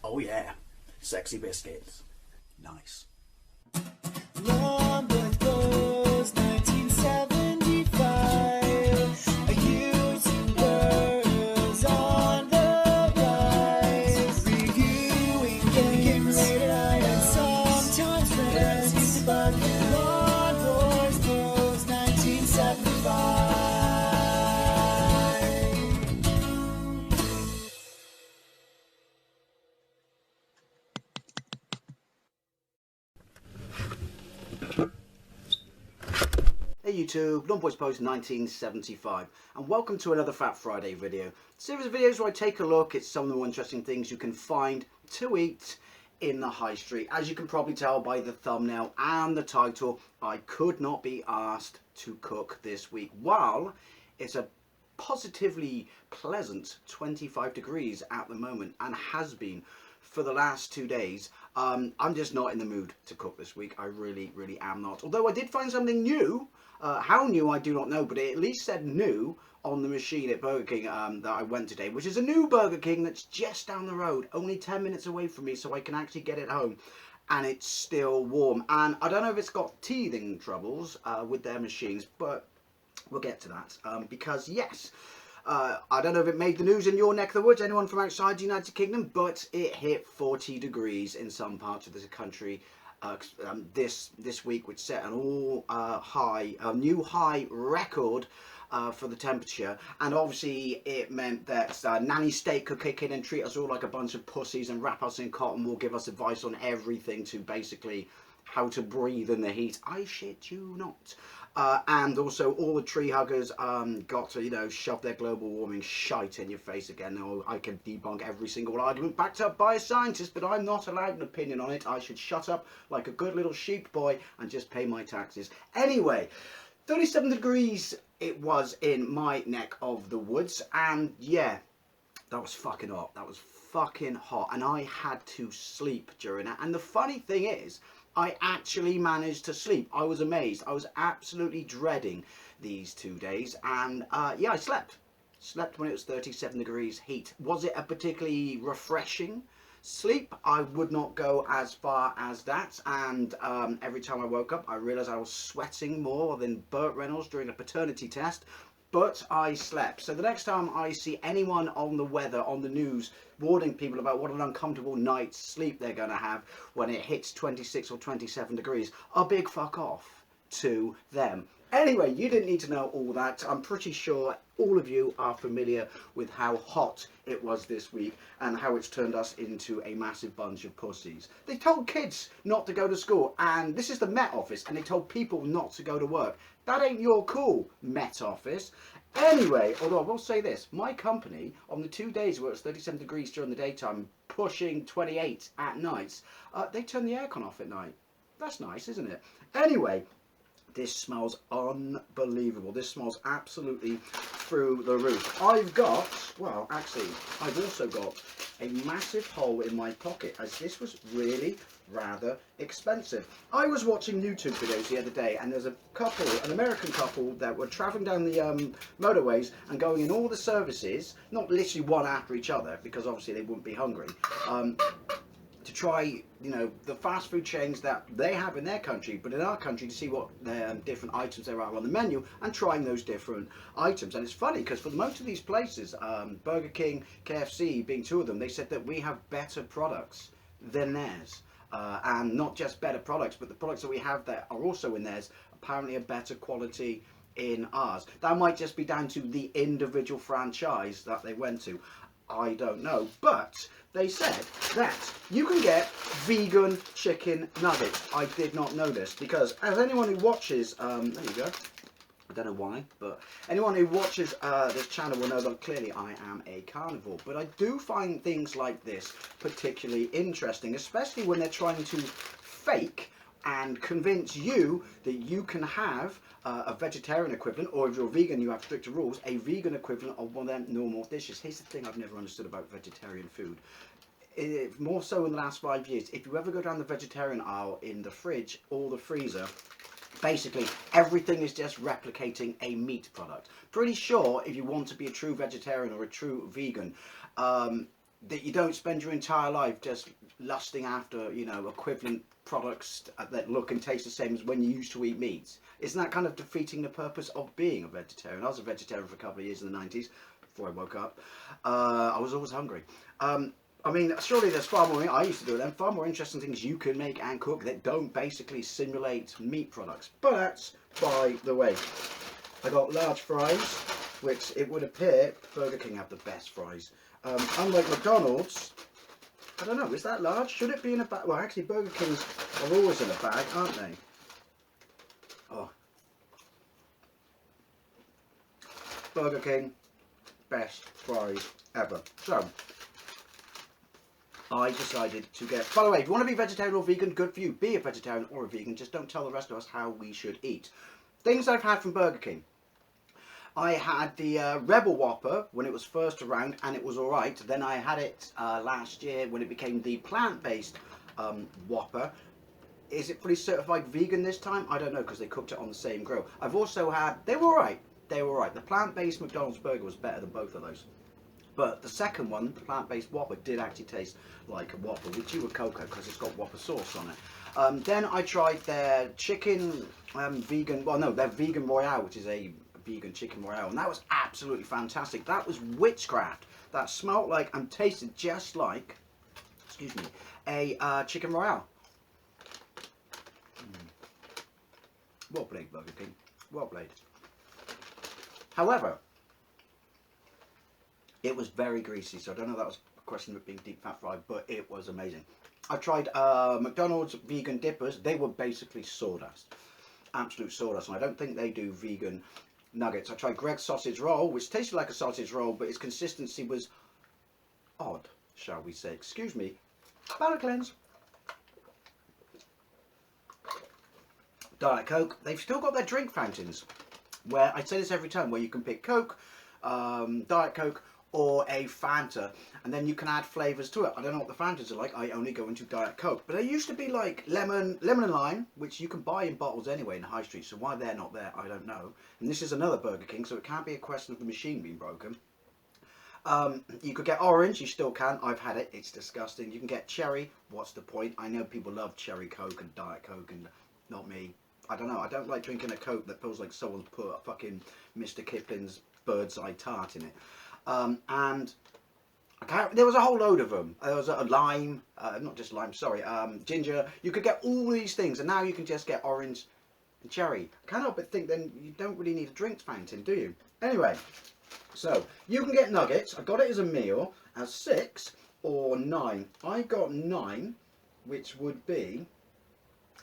Oh yeah, sexy biscuits. Nice. Long was 1975. A YouTuber's on the rise. Reviewing games late at night and sometimes friends. But Long Boys Bros 1975. Hey YouTube, Long Boys Post 1975, and welcome to another Fat Friday video. Series of videos where I take a look at some of the more interesting things you can find to eat in the high street. As you can probably tell by the thumbnail and the title, I could not be asked to cook this week. While it's a positively pleasant 25 degrees at the moment and has been for the last 2 days, I'm just not in the mood to cook this week. I really am not. Although I did find something new. How new I do not know, but it at least said new on the machine at Burger King that I went today, which is a new Burger King that's just down the road, only 10 minutes away from me, so I can actually get it home, and it's still warm. And I don't know if it's got teething troubles with their machines, but we'll get to that, because yes, I don't know if it made the news in your neck of the woods, anyone from outside the United Kingdom, but it hit 40 degrees in some parts of the country this week, which set an new high record for the temperature. And obviously it meant that Nanny State could kick in and treat us all like a bunch of pussies and wrap us in cotton wool, give us advice on everything to basically how to breathe in the heat. I shit you not. And also all the tree huggers got to, you know, shove their global warming shite in your face again. Now, I can debunk every single argument backed up by a scientist, but I'm not allowed an opinion on it. I should shut up like a good little sheep boy and just pay my taxes. Anyway, 37 degrees it was in my neck of the woods, and yeah, that was fucking hot. That was fucking hot, and I had to sleep during that. And the funny thing is, I actually managed to sleep. I was amazed. I was absolutely dreading these 2 days, and yeah, I slept. Slept when it was 37 degrees heat. Was it a particularly refreshing sleep? I would not go as far as that, and every time I woke up I realised I was sweating more than Burt Reynolds during a paternity test. But I slept. So the next time I see anyone on the weather, on the news, warning people about what an uncomfortable night's sleep they're going to have when it hits 26 or 27 degrees, a big fuck off to them. Anyway, you didn't need to know all that. I'm pretty sure all of you are familiar with how hot it was this week and how it's turned us into a massive bunch of pussies. They told kids not to go to school, and this is the Met Office, and they told people not to go to work. That ain't your cool, Met Office. Anyway, although I will say this, my company, on the 2 days where it's 37 degrees during the daytime, pushing 28 at nights, they turn the aircon off at night. That's nice, isn't it? Anyway, this smells unbelievable. This smells absolutely through the roof. I've also got a massive hole in my pocket, as this was really rather expensive. I was watching YouTube videos the other day, and there's a couple, an American couple, that were travelling down the motorways and going in all the services, not literally one after each other, because obviously they wouldn't be hungry, to try, you know, the fast food chains that they have in their country, but in our country to see what different items there are on the menu and trying those different items. And it's funny because for most of these places, Burger King, KFC being two of them, they said that we have better products than theirs. And not just better products, but the products that we have that are also in theirs apparently are better quality in ours. That might just be down to the individual franchise that they went to. I don't know, but they said that you can get vegan chicken nuggets. I did not know this, because as anyone who watches, there you go, I don't know why, but anyone who watches this channel will know that clearly I am a carnivore. But I do find things like this particularly interesting, especially when they're trying to fake and convince you that you can have a vegetarian equivalent, or if you're vegan you have stricter rules, a vegan equivalent of one of them normal dishes. Here's the thing I've never understood about vegetarian food. More so in the last 5 years, if you ever go down the vegetarian aisle in the fridge or the freezer, basically everything is just replicating a meat product. Pretty sure if you want to be a true vegetarian or a true vegan, that you don't spend your entire life just lusting after, you know, equivalent products that look and taste the same as when you used to eat meats. Isn't that kind of defeating the purpose of being a vegetarian? I was a vegetarian for a couple of years in the 90s before I woke up. I was always hungry. I mean, surely there's far more, I used to do them, far more interesting things you can make and cook that don't basically simulate meat products. But that's by the way. I got large fries, which it would appear Burger King have the best fries. Unlike McDonald's, I don't know, is that large? Should it be in a bag? Well, actually, Burger Kings are always in a bag, aren't they? Oh. Burger King, best fries ever. So, I decided to get... By the way, if you want to be vegetarian or vegan, good for you. Be a vegetarian or a vegan. Just don't tell the rest of us how we should eat. Things I've had from Burger King. I had the Rebel Whopper when it was first around, and it was alright. Then I had it last year when it became the plant-based Whopper. Is it fully certified vegan this time? I don't know, because they cooked it on the same grill. I've also had... They were alright. They were alright. The plant-based McDonald's burger was better than both of those. But the second one, the plant-based Whopper, did actually taste like a Whopper with you with cocoa, because it's got Whopper sauce on it. Then I tried their chicken vegan... Well, no, their vegan Royale, which is a vegan chicken Royale, and that was absolutely fantastic. That was witchcraft. That smelled like and tasted just like, excuse me, a chicken Royale. Well played, Burger King. Well played. However, it was very greasy, so I don't know if that was a question of it being deep fat fried, but it was amazing. I tried McDonald's vegan dippers. They were basically sawdust. Absolute sawdust, and I don't think they do vegan nuggets. I tried Greg's sausage roll, which tasted like a sausage roll, but its consistency was odd, shall we say. Excuse me. Palate cleanse. Diet Coke. They've still got their drink fountains, where I say this every time, where you can pick Coke, Diet Coke, or a Fanta, and then you can add flavours to it. I don't know what the Fantas are like. I only go into Diet Coke. But there used to be like lemon and lime, which you can buy in bottles anyway in the high street, so why they're not there, I don't know. And this is another Burger King, so it can't be a question of the machine being broken. You could get orange, you still can. I've had it, it's disgusting. You can get cherry, what's the point? I know people love cherry Coke and Diet Coke, and not me. I don't know, I don't like drinking a Coke that feels like someone's put a fucking Mr. Kipling's Bird's Eye Tart in it. And there was a whole load of them. There was a lime, not just lime, sorry, ginger. You could get all these things, and now you can just get orange and cherry. I can't help but think then you don't really need a drinks fountain, do you? Anyway, so you can get nuggets. I got it as a meal as 6 or 9. I got 9, which would be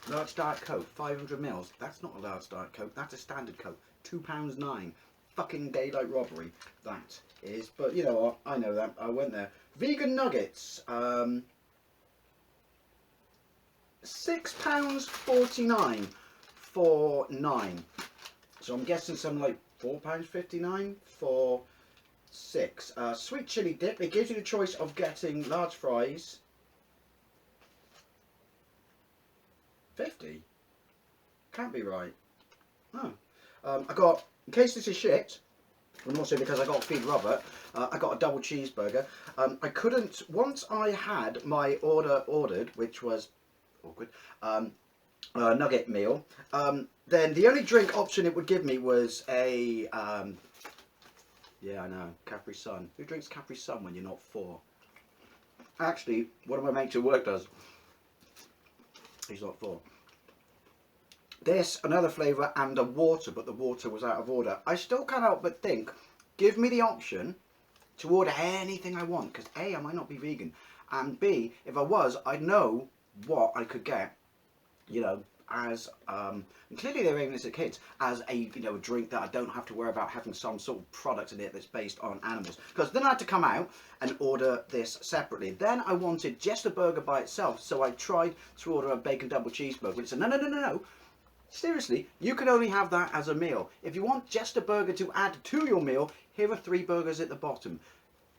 large Diet Coke, 500 mils. That's not a large Diet Coke, that's a standard Coke. £2.09. Fucking daylight robbery, that is. But you know what, I know that, I went there. Vegan nuggets, £6.49 for 9. So I'm guessing something like £4.59 for 6. Sweet chili dip, it gives you the choice of getting large fries. 50? Can't be right. Oh. I got, in case this is shit, and also because I got to feed Robert, I got a double cheeseburger. I couldn't, once I had my ordered, which was awkward, nugget meal, then the only drink option it would give me was a, yeah I know, Capri Sun. Who drinks Capri Sun when you're not 4? Actually, one of my mates at work does. He's not 4. This, another flavour, and a water, but the water was out of order. I still can't help but think, give me the option to order anything I want, because A, I might not be vegan, and B, if I was, I'd know what I could get, you know, as, and clearly they're aiming this at kids, as a, you know, a drink that I don't have to worry about having some sort of product in it that's based on animals. Because then I had to come out and order this separately. Then I wanted just a burger by itself, so I tried to order a bacon double cheeseburger, and it said, no. Seriously, you can only have that as a meal. If you want just a burger to add to your meal, here are 3 burgers at the bottom.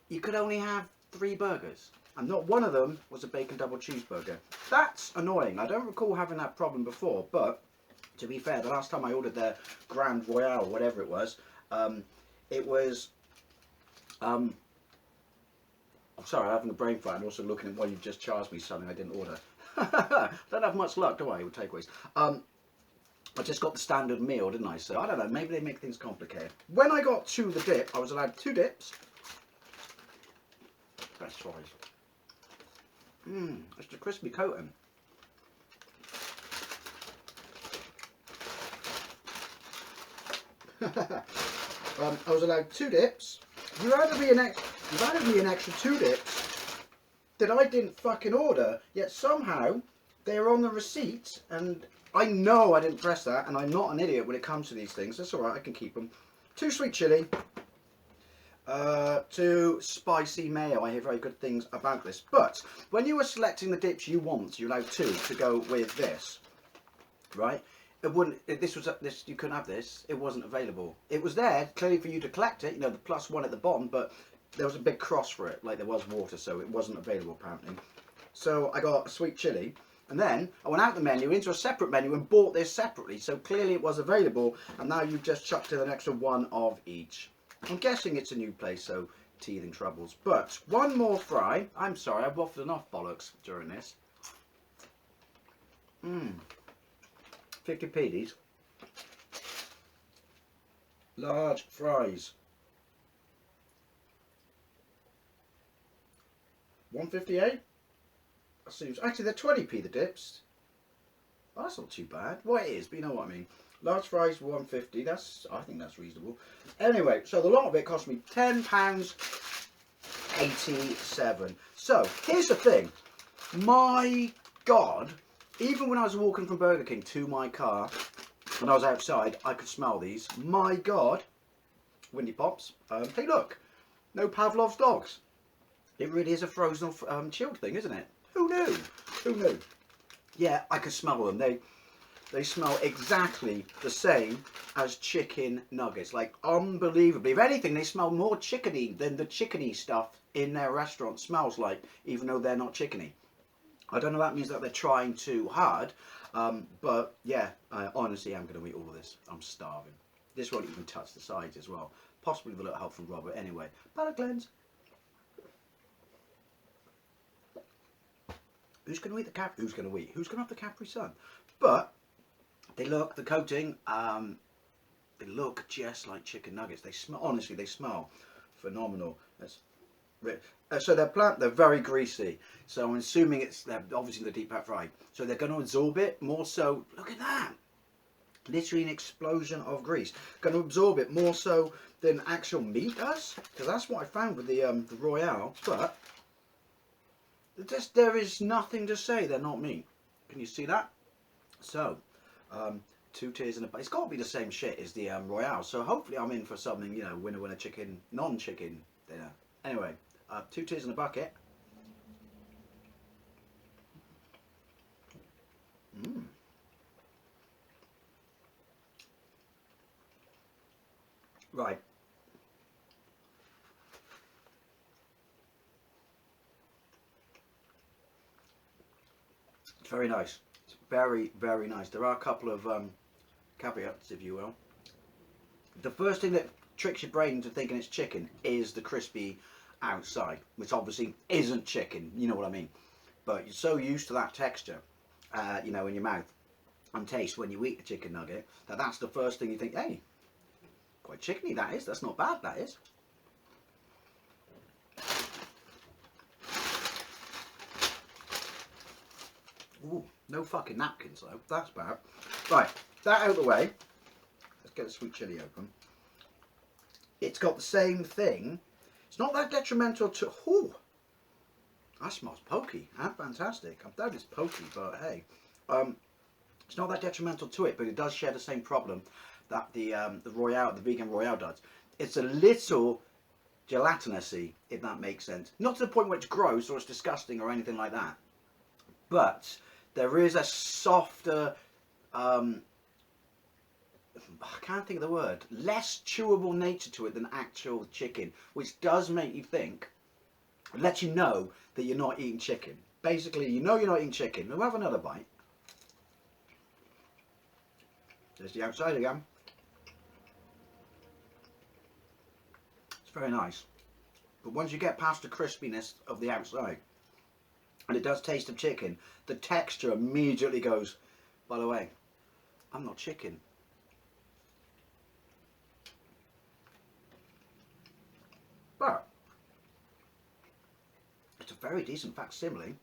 You could only have 3 burgers. And not one of them was a bacon double cheeseburger. That's annoying. I don't recall having that problem before, but to be fair, the last time I ordered their Grand Royale, whatever it was I'm sorry, I'm having a brain fart and also looking at why you've just charged me something I didn't order. Don't have much luck, do I, with takeaways? I just got the standard meal, didn't I? So I don't know, maybe they make things complicated. When I got to the dip, I was allowed 2 dips. Best fries. It's the crispy coating. I was allowed 2 dips. You added me an extra 2 dips that I didn't fucking order, yet somehow they're on the receipt, and I know I didn't press that, and I'm not an idiot when it comes to these things. That's alright, I can keep them. 2 sweet chili, 2 spicy mayo. I hear very good things about this. But when you were selecting the dips you want, you're allowed 2 to go with this, right? It wouldn't. This you couldn't have this. It wasn't available. It was there clearly for you to collect it. You know, the +1 at the bottom, but there was a big cross for it, like there was water, so it wasn't available apparently. So I got a sweet chili, and then I went out the menu into a separate menu and bought this separately. So clearly it was available, and now you've just chucked in an extra 1 of each. I'm guessing it's a new place, so teething troubles. But 1 more fry. I'm sorry, I've waffled enough bollocks during this. 50p these. Large fries. 158. Actually, they're 20p the dips. Oh, that's not too bad. Well, it is, but you know what I mean. Large fries 150. I think that's reasonable. Anyway, so the lot of it cost me £10.87. So here's the thing. My God. Even when I was walking from Burger King to my car, when I was outside, I could smell these. My God. Windy Pops. Hey, look. No Pavlov's dogs. It really is a frozen or chilled thing, isn't it? Who knew? Who knew? Yeah, I could smell them. They smell exactly the same as chicken nuggets. Like, unbelievably. If anything, they smell more chickeny than the chickeny stuff in their restaurant smells like, even though they're not chickeny. I don't know if that means that they're trying too hard, but yeah, I honestly am going to eat all of this. I'm starving. This won't even touch the sides as well. Possibly with a little help from Robert. Anyway, palate cleanse. Who's going to eat the Capri? Who's going to eat? Who's going to have the Capri Sun? But they look, the coating, they look just like chicken nuggets. They smell, honestly, they smell phenomenal. So they're very greasy. So I'm assuming they're obviously the deep pat fried. So they're going to absorb it more so. Look at that. Literally an explosion of grease. Going to absorb it more so than actual meat does. Because that's what I found with the Royale. But there is nothing to say they're not meat. Can you see that? So, 2 tiers in a... It's got to be the same shit as the Royale. So hopefully I'm in for something, you know, winner chicken, non-chicken dinner. Anyway, 2 tiers in a bucket. Right. It's very nice. It's very, very nice. There are a couple of caveats, if you will. The first thing that tricks your brain into thinking it's chicken is the crispy outside, which obviously isn't chicken, you know what I mean. But you're so used to that texture, you know, in your mouth and taste when you eat a chicken nugget, that's the first thing you think, hey, quite chickeny that is, that's not bad, that is. Ooh, no fucking napkins though, that's bad. Right, that out of the way, let's get the sweet chili open. It's got the same thing. It's not that detrimental to... Ooh, that smells pokey. That's fantastic. I doubt it's pokey, but hey. It's not that detrimental to it, but it does share the same problem that the Royale, the vegan Royale does. It's a little gelatinous-y, if that makes sense. Not to the point where it's gross or it's disgusting or anything like that. But there is a softer... I can't think of the word, less chewable nature to it than actual chicken, which does make you think, lets you know that you're not eating chicken. Basically, you know you're not eating chicken. We'll have another bite. There's the outside again. It's very nice. But once you get past the crispiness of the outside, and it does taste of chicken, the texture immediately goes, by the way, I'm not chicken. But it's a very decent facsimile.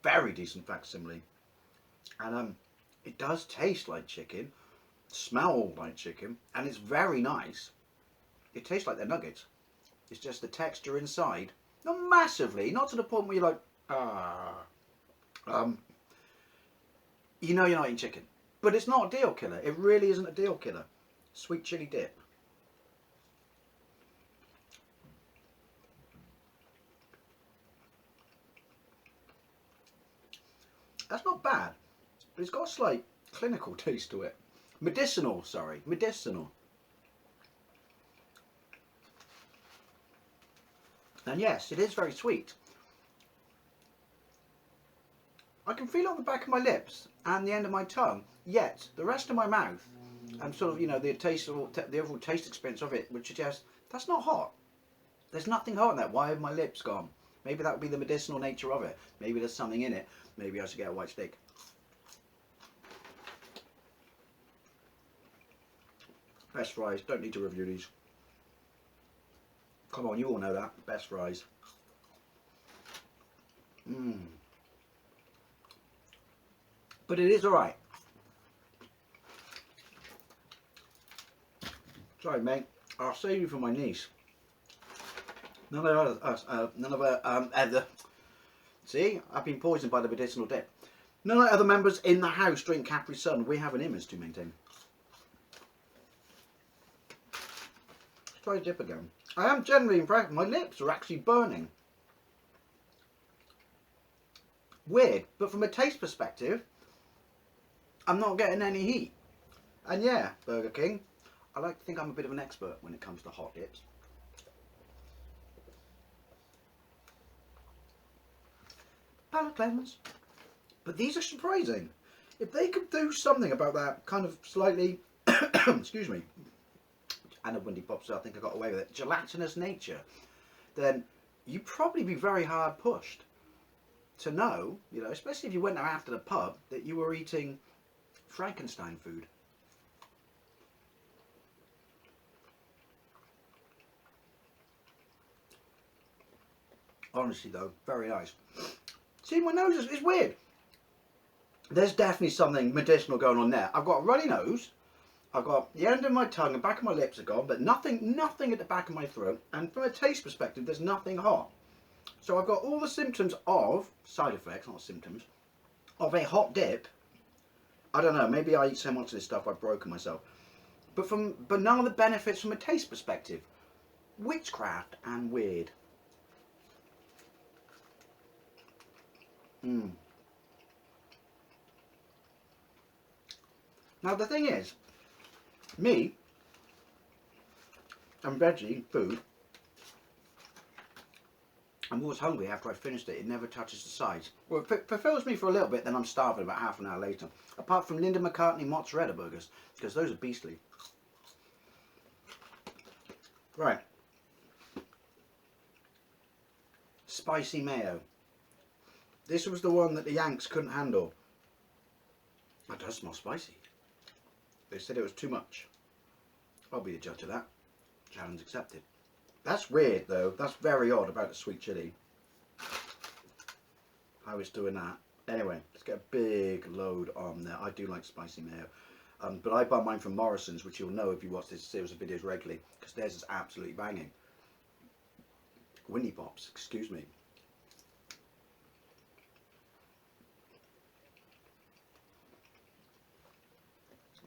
Very decent facsimile. And it does taste like chicken, smell like chicken, and it's very nice. It tastes like they're nuggets. It's just the texture inside. Not massively, not to the point where you're like, you know you're not eating chicken. But it's not a deal killer. It really isn't a deal killer. Sweet chili dip. That's not bad, but it's got a slight clinical taste to it. Medicinal, sorry, medicinal. And yes, it is very sweet. I can feel it on the back of my lips and the end of my tongue, yet the rest of my mouth and sort of, you know, the taste, the overall taste experience of it would suggest that's not hot. There's nothing hot in that. Why have my lips gone? Maybe that would be the medicinal nature of it. Maybe there's something in it. Maybe I should get a white steak. Best fries. Don't need to review these. Come on, you all know that. Best fries. But it is alright. Sorry, mate. I'll save you for my niece. None of us, see, I've been poisoned by the medicinal dip. None of the other members in the house drink Capri Sun. We have an image to maintain. Let's try dip again. I am generally impressed. My lips are actually burning. Weird, but from a taste perspective, I'm not getting any heat. And yeah, Burger King, I like to think I'm a bit of an expert when it comes to hot dips. Palate cleanse. But these are surprising. If they could do something about that kind of slightly, excuse me, and a windy pop, so I think I got away with it, gelatinous nature, then you'd probably be very hard pushed to know, you know, especially if you went out after the pub, that you were eating Frankenstein food. Honestly though, very nice. See, my nose is weird. There's definitely something medicinal going on there. I've got a runny nose. I've got the end of my tongue and back of my lips are gone, but nothing at the back of my throat. And from a taste perspective, there's nothing hot. So I've got all the symptoms of, side effects, not symptoms, of a hot dip. I don't know, maybe I eat so much of this stuff I've broken myself. But none of the benefits from a taste perspective. Witchcraft and weird. Now the thing is, me and veggie food, I'm always hungry after I've finished it. It never touches the sides. Well, it fulfills me for a little bit, then I'm starving about half an hour later. Apart from Linda McCartney mozzarella burgers, because those are beastly. Right. Spicy mayo. This was the one that the Yanks couldn't handle. It does smell spicy. They said it was too much. I'll be the judge of that. Challenge accepted. That's weird though. That's very odd about the sweet chilli. How it's doing that. Anyway, let's get a big load on there. I do like spicy mayo. But I buy mine from Morrison's, which you'll know if you watch this series of videos regularly, because theirs is absolutely banging. Winnie Pops, excuse me.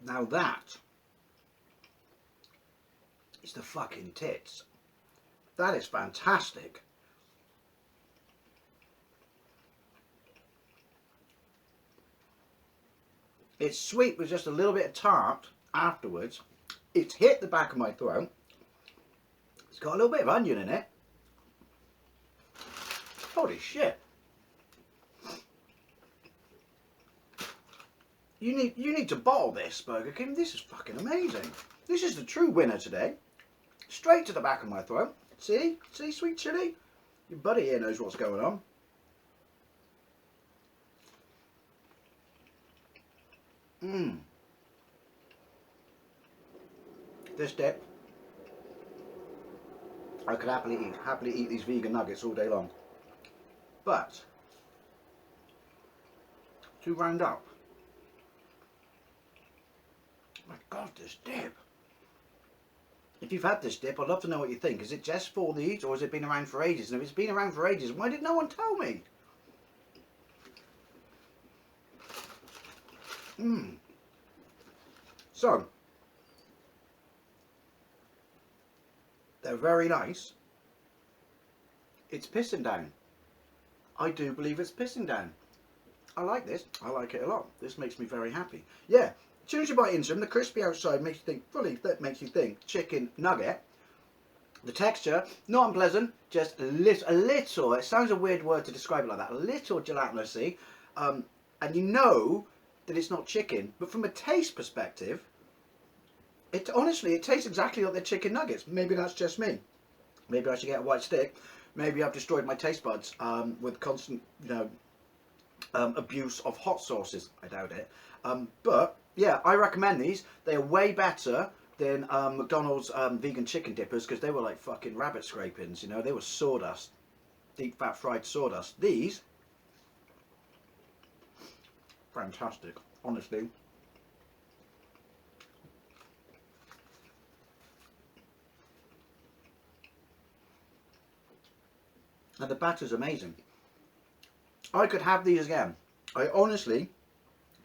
Now that is the fucking tits. That is fantastic. It's sweet with just a little bit of tart afterwards. It's hit the back of my throat. It's got a little bit of onion in it. Holy shit. You need to bottle this, Burger King. This is fucking amazing. This is the true winner today. Straight to the back of my throat. See? See, sweet chilli? Your buddy here knows what's going on. Mmm. This dip, I could happily eat these vegan nuggets all day long. But to round up, my God, this dip. If you've had this dip, I'd love to know what you think. Is it just for these, or has it been around for ages? And if it's been around for ages, why did no one tell me? Mmm. So, they're very nice. It's pissing down. I do believe it's pissing down. I like this. I like it a lot. This makes me very happy. Yeah, as soon as you bite into them, the crispy outside makes you think, that makes you think chicken nugget. The texture, not unpleasant, just a little, it sounds a weird word to describe it like that, a little gelatinousy. And you know that it's not chicken, but from a taste perspective, honestly, it tastes exactly like the chicken nuggets. Maybe that's just me. Maybe I should get a white stick. Maybe I've destroyed my taste buds with constant, abuse of hot sauces. I doubt it. But yeah, I recommend these. They are way better than McDonald's vegan chicken dippers, because they were like fucking rabbit scrapings. You know, they were sawdust, deep fat fried sawdust. These, fantastic, honestly. And the batter's amazing. I could have these again. I honestly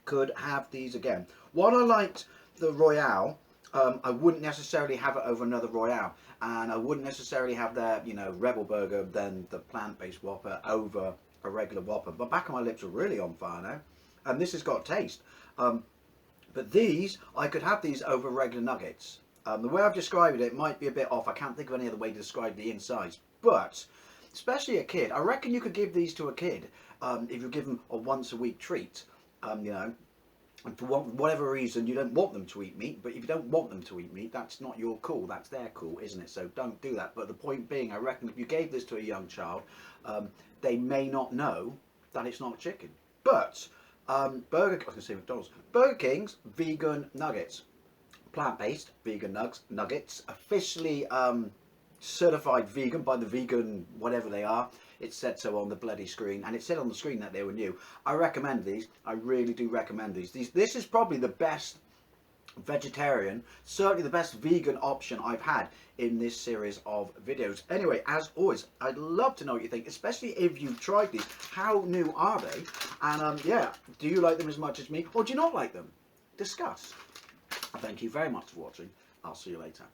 could have these again. While I liked the Royale, I wouldn't necessarily have it over another Royale. And I wouldn't necessarily have their, Rebel Burger, then the plant-based Whopper over a regular Whopper. But back of my lips are really on fire now. And this has got taste. But these, I could have these over regular nuggets. The way I've described it might be a bit off. I can't think of any other way to describe the insides. But especially a kid, I reckon you could give these to a kid if you give them a once a week treat. And for whatever reason you don't want them to eat meat, but if you don't want them to eat meat, that's not your call, that's their call, isn't it? So don't do that. But the point being, I reckon if you gave this to a young child, they may not know that it's not chicken. But Burger King's vegan nuggets, plant-based vegan nuggets, officially certified vegan by the vegan whatever they are. It said so on the bloody screen, and it said on the screen that they were new. I recommend these. I really do recommend these. This is probably the best vegetarian, certainly the best vegan option I've had in this series of videos. Anyway, as always, I'd love to know what you think, especially if you've tried these. How new are they? And yeah, do you like them as much as me, or do you not like them? Discuss. Thank you very much for watching. I'll see you later.